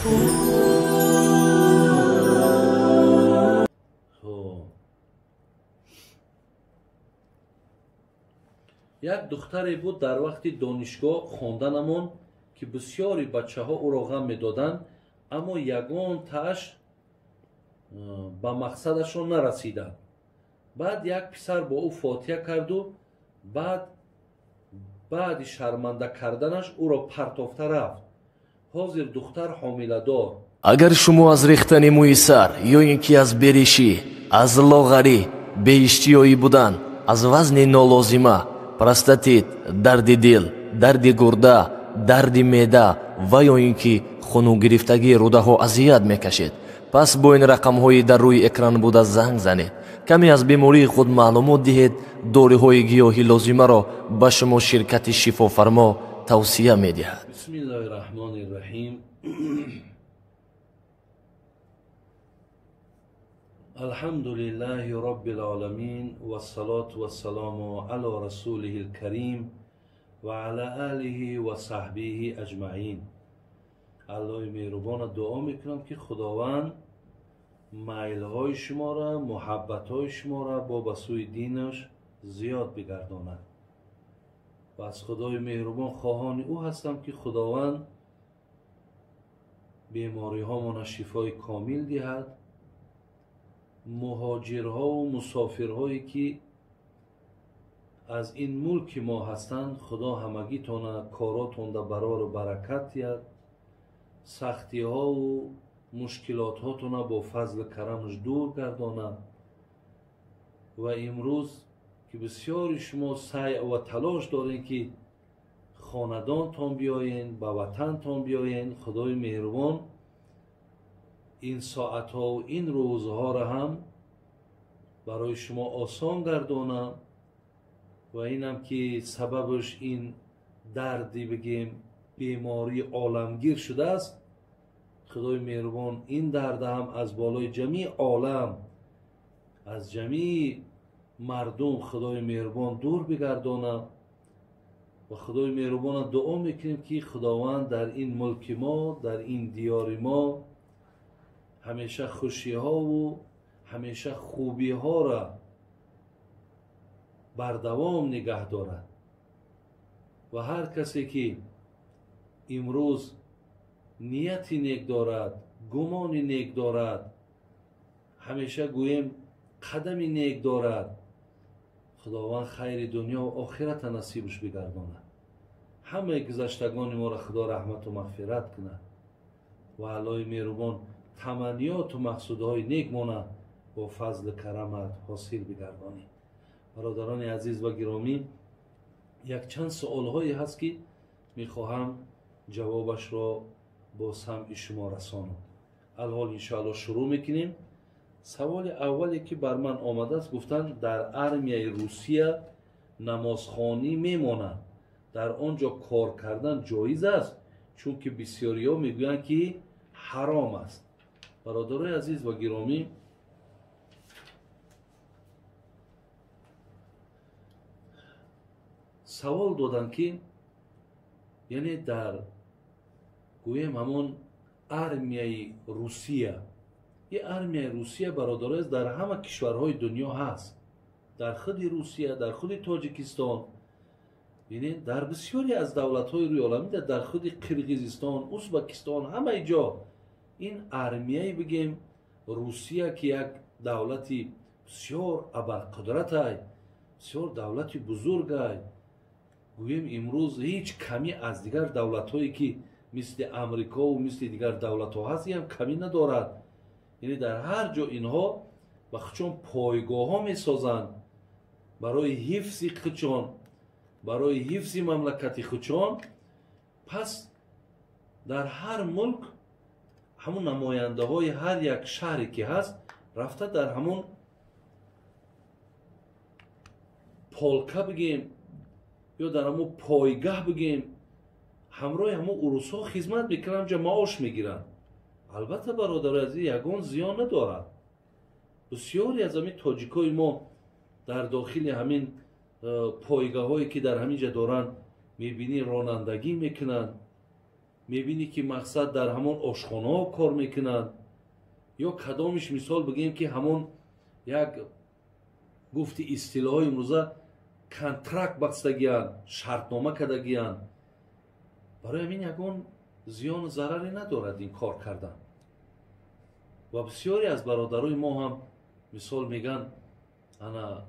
یک دختری بود در وقت دانشگاه خواندنمون که بسیاری بچه ها او را غم میدادند، اما یگان تاش به مقصدشون نرسیدند. بعد یک پسر با او فاتحه کرد و بعد شرمنده کردنش او را پرتافته رفت. حاضر دختر حامله دار. اگر شما از ریختن موی سر یا اینکه از بریشی، از لاغری، بی‌اشتیایی بودن، از وزن نالازمه، پروستات، درد دل، درد گرده، درد معده و یا اینکه خونو گرفتگی روده ها اذیت میکشید، پس با این رقم های در روی اکران بوده زنگ زنید. کمی از بیماری خود معلومات دهید. داروی های گیاهی لازمه را به شما شرکت شفافرما توصیه میدهد. بسم الله الرحمن الرحیم. الحمد لله رب العالمین و الصلاة و السلام علی رسوله الکریم و علی آله و صحبه اجمعین. الله مهربان دعا میکنم که خداوند میل های شما را، محبت های شما را با بسوی دینش زیاد بگرداند. و از خدای مهربان خواهان او هستم که خداوند بیماری ها را شفای کامل دهد. مهاجرها و مسافرهایی که از این ملک ما هستند، خدا همگی تان کاراتون در برار و برکت دهد. سختی ها و مشکلات هاتون با فضل کرمش دور گرداند. و امروز که بسیاری شما سعی و تلاش دارین که خاندان تان بیاین، به وطن تان بیاین، خدای مهربان این ساعت ها و این روزها را هم برای شما آسان گردانم. و اینم که سببش این دردی بگیم بیماری عالمگیر شده است، خدای مهربان این درد هم از بالای جمیع عالم، از جمیع مردم خدای مهربان دور بگردانم. و خدای مهربان دعا میکنیم که خداوند در این ملک ما، در این دیار ما همیشه خوشی ها و همیشه خوبی ها را بردوام نگه دارد. و هر کسی که امروز نیتی نیک دارد، گمانی نیک دارد، همیشه گویم قدمی نیک دارد، خداوند خیر دنیا و آخرت نصیبش بگرداند. همه گذشتگان ما را خدا رحمت و مغفرت کند و الله مهربان تمنیات و مقصودهای نیک مانا با فضل کرمت حاصل بگردانی. برادران عزیز و گرامی، یک چند سوال هایی هست که میخواهم جوابش را با سمع شما رسانم. الحال انشاءالله شروع میکنیم. سوال اولی که بر من آمده است، گفتن در ارمیای روسیه نمازخوانی میمانند، در آنجا کار کردن جایز است؟ چون که بسیاری ها میگویند که حرام است. برادرای عزیز و گرامی، سوال دادن که یعنی در گویم همون ارمیای روسیه، یه ارمیای روسیه برادرای در همه کشورهای دنیا هست، در خود روسیه، در خود تاجیکستان، یعنی در بسیاری از دولت‌های روی عالم، در خود قرقیزستان، ازبکستان، همه جا این ارمیای بگیم روسیه که یک دولتی بسیار ابرقدرت است، بسیار دولتی بزرگ است، گویم امروز هیچ کمی از دیگر دولت‌هایی که مثل امریکا و مثل دیگر دولت‌ها هست هم کمی ندارد. یعنی در هر جا اینها بخشون پایگاه ها میسازند برای حفظ خودشان، برای حفظ مملکت خودشان. پس در هر ملک همون نماینده های هر یک شهری که هست رفته در همون پولکا بگیم یا در همون پایگاه بگیم همراه همون عروس ها خدمت میکنن، جا معاش میگیرن. البته برادر عزیز یگان زیان ندارد. بسیاری از همین تاجیکای ما در داخل همین پایگاه هایی که در همین جا دارن میبینی رانندگی میکنن، میبینی که مقصد در همون آشخانه ها کار میکنند، یا کدامش مثال بگیم که همون یک گفتی اصطلاح امروزه کنترکت بستگیان، شرطنامه کردگیان. برای همین یگان زیان و ضرری ندارد این کار کردن. و بسیاری از برادرای ما هم مثال میگن انا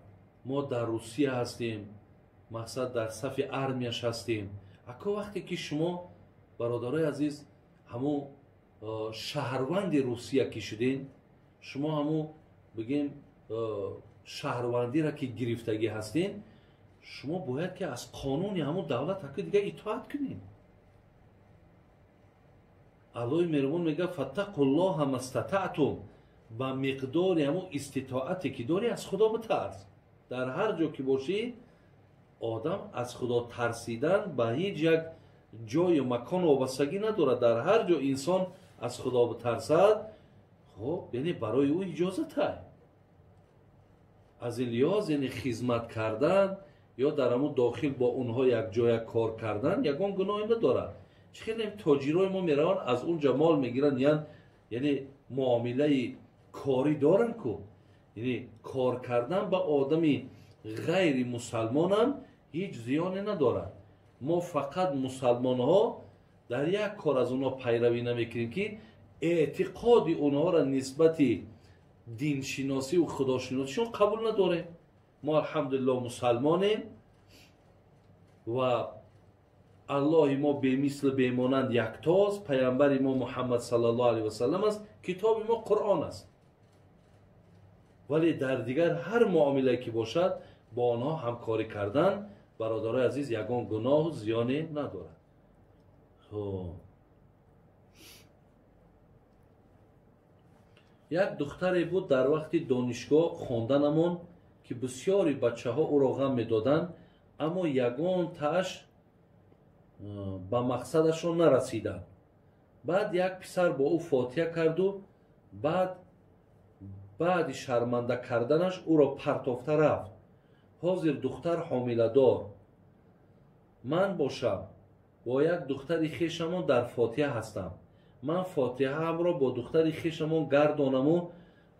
ما در روسیه هستیم، مقصد در صف ارمیش هستیم. اکا وقتی که شما برادرای عزیز همو شهروند روسیه که شدین، شما همو بگیم شهروندی را که گرفتگی هستین، شما باید که از قانونی همون دولت حق دیگه اطاعت کنین. علای مهربان میگه فتقوا الله ما استطعتم، با مقدار همون استطاعتی که داری از خدا بترس. در هر جا که باشی آدم از خدا ترسیدن به هیچ یک جای و مکان وابستگی نداره. در هر جا انسان از خدا بترسد، خب یعنی برای او اجازت هست. از این لحاظ یعنی خدمت کردن یا در همون داخل با اونها یک جای کار کردن یگان گناهی نداره. چه خیلی تاجرای ما میرن از اون جمال میگیرن، یعنی معامله کاری دارن که یعنی کار کردن با آدمی غیر مسلمان هم هیچ زیانی نداره. ما فقط مسلمان ها در یک کار از اونها پیروی نمیکنیم که اعتقاد اونها را نسبت دین شناسی و خدا شناسیشون قبول نداره. ما الحمدلله مسلمانیم و الله ما به مثل بیمانند یکتاست، پیامبر ما محمد صلی الله علیه و سلم است، کتاب ما قرآن است. ولی در دیگر هر معامله که باشد با آنها همکاری کردن برادرای عزیز یگان گناه و زیانی ندارد. یک دختری بود در وقت دانشگاه خواندنمون که بسیاری بچه ها او را غم میدادند، اما یگان تاش به مقصدشون نرسیدن. بعد یک پسر با او فاتحه کرد و بعد شرمنده کردنش او را پرتافته رفت. حاضر دختر حامله دار من باشم، با یک دختر خویشمان در فاتحه هستم. من فاتحه هم را با دختر خویشمان گردانم و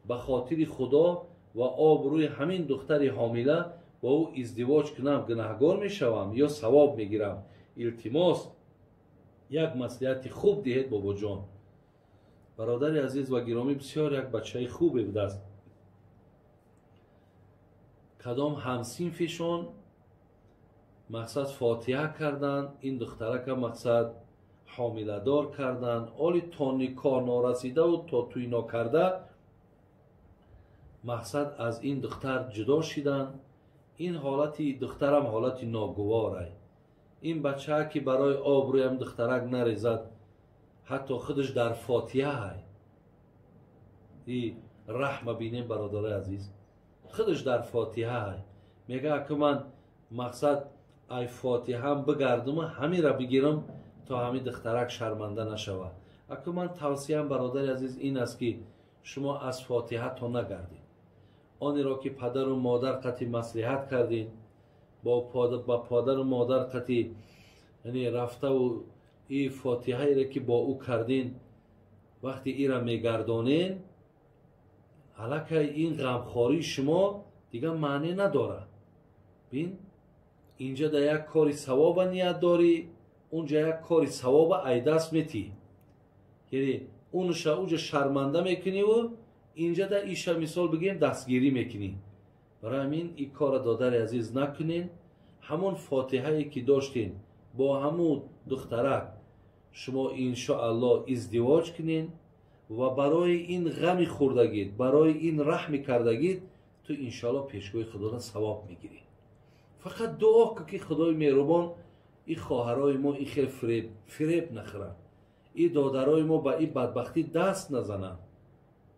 به خاطر خدا و آبروی همین دختر حامله با او ازدواج کنم، گناهگار می شوم یا ثواب می گیرم؟ التماس یک مصلحت خوب دهید بابا جان. برادر عزیز و گرامی، بسیار یک بچه خوبی بوده است. کدام همسینفشون مقصد فاتحه کردن، این دختره که مقصد حامله دار کردن، آلی تا نکاح نارسیده و تا توی نکرده مقصد از این دختر جدا شدن. این حالتی دخترم حالتی ناگواره. این بچه که برای آبروی هم دخترک نریزد، حتی خودش در فاتحه های این رحم بینیم برادر عزیز، خودش در فاتحه های میگه که من مقصد ای فاتحه هم بگردم و همین را بگیرم تا همین دخترک شرمنده نشود. اکنون من توصیهم برادر عزیز این است که شما از فاتحه تا نگردید. آنی را که پدر و مادر قطعی مصلحت کردین، با پدر و مادر قطعی یعنی رفته و این فاتحه را که با او کردین وقتی ای را میگردانین، حالا این غمخواری شما دیگه معنی نداره. بین اینجا در یک کاری ثواب نیت داری، اونجا یک کاری ثواب ای دست میتی، یعنی اونجا شرمنده میکنی و اینجا در ایشا مثال بگیم دستگیری میکنی. برای همین این کار دادر عزیز نکنین. همون فاتحه که داشتین با همون دخترک شما انشاءالله ازدواج کنین و برای این غم خوردگید، برای این رحم کردگید تو انشاءالله پیشگوی خدا را ثواب میگیری. فقط دعا که خدای مهربان این خواهرای ما این خیلی فریب نخورن، این دادرای ما به این بدبختی دست نزنن.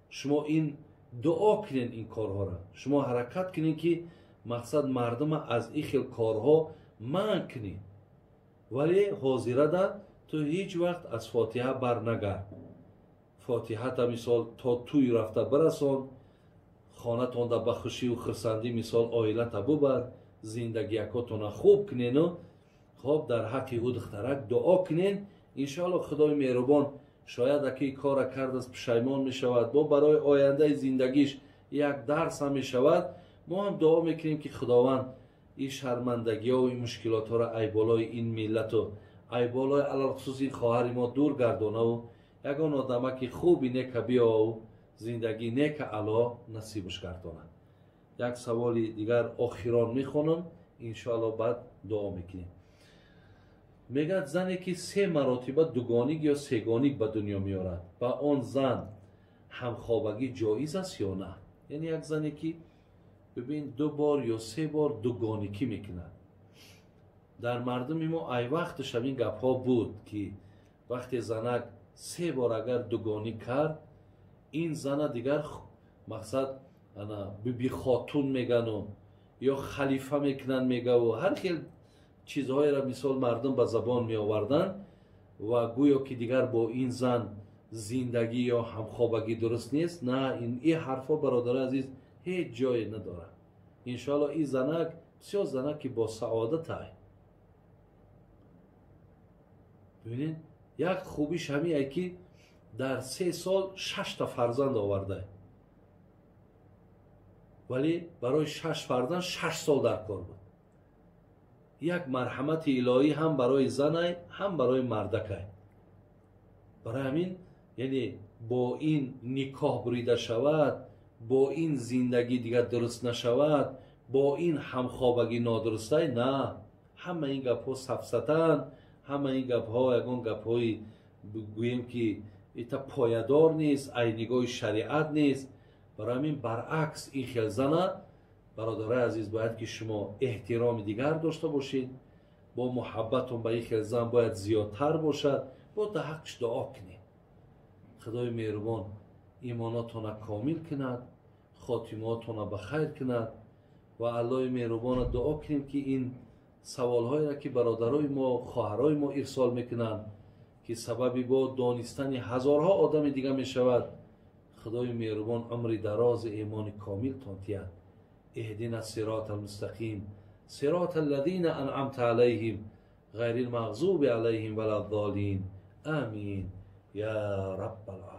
شما این دعا کنین، این کارها را شما حرکت کنین که مقصد مردم از این خیل کارها منع کنین. ولی حاضره ده تو هیچ وقت از فاتحه بر نگرد. فاتحه تا مثال تا توی رفته برسان، خانه تان ده بخوشی و خرسندی مثال آیله تا ببر، زندگی اکاتون خوب کنین و خب در حق او دخترک دعا کنین انشاءالله خدای مهربان شاید اکی کار کرد از پشیمان می شود با برای آینده زندگیش یک درس هم می شود. ما هم دعا میکنیم که خداوند این شرمندگی ها و این مشکلات ها را ای بالای این ملت و ای بالای علال خصوص این خواهر ما دور گردانه و یگان آدمک خوبی نیک بیا و زندگی نیک علا نصیبش گردانه. یک سوال دیگر آخران میخونم انشاءالله بعد دعا میکنیم. میگه زنی که 3 مراتبه دوگانیگ یا سگانیگ به دنیا میارد با آن زن همخوابگی جایز است یا نه؟ یعنی یک زنی که ببین 2 بار یا 3 بار دوگانیکی میکنه. در مردم ما ای وقتش این گپ ها بود که وقتی زنک 3 بار اگر دوگانی کرد این زن دیگر مقصد بی خاتون میگن و یا خلیفه میکنن میگه و هر خیل چیزهایی را مثال مردم به زبان می آوردن و گویا که دیگر با این زن زندگی یا همخوابگی درست نیست. نه، این حرفا برادر عزیز هیچ جای نداره. انشاءالله این زنک بسیار زنک که با سعادت های. ببینید یک خوبیش همیه که در 3 سال 6 تا فرزند آورده، ولی برای 6 فرزند 6 سال در کار بود. یک مرحمت الهی هم برای زن هم برای مردک. برای همین یعنی با این نکاح بریده شود، با این زندگی دیگر درست نشود، با این همخوابگی نادرسته، نه، همه این گپ ها سفسطن، همه این گپ ها یگان گپ های بگوییم که ایتا پایدار نیست، ای نگاه شریعت نیست. برای همین برعکس این خیل زنه برادر عزیز باید که شما احترام دیگر داشته باشید، با محبتون به این خیل زن باید زیادتر باشد، با در حقش دعا کنید خدای مهربان ایماناتون کامل کند، خاتماتون بخیر کند و الله مهربان دعا کنیم که این سوالهایی را که برادرای ما خواهرای ما ارسال میکنند که سببی با دانستن هزارها آدم دیگه می شود، خدای مهربان عمر دراز ایمان کامل تانتید. اهدنا الصراط المستقیم صراط الذین انعمت علیهم غیر المغضوب علیهم ولا الضالین. آمین یا رب العالمین.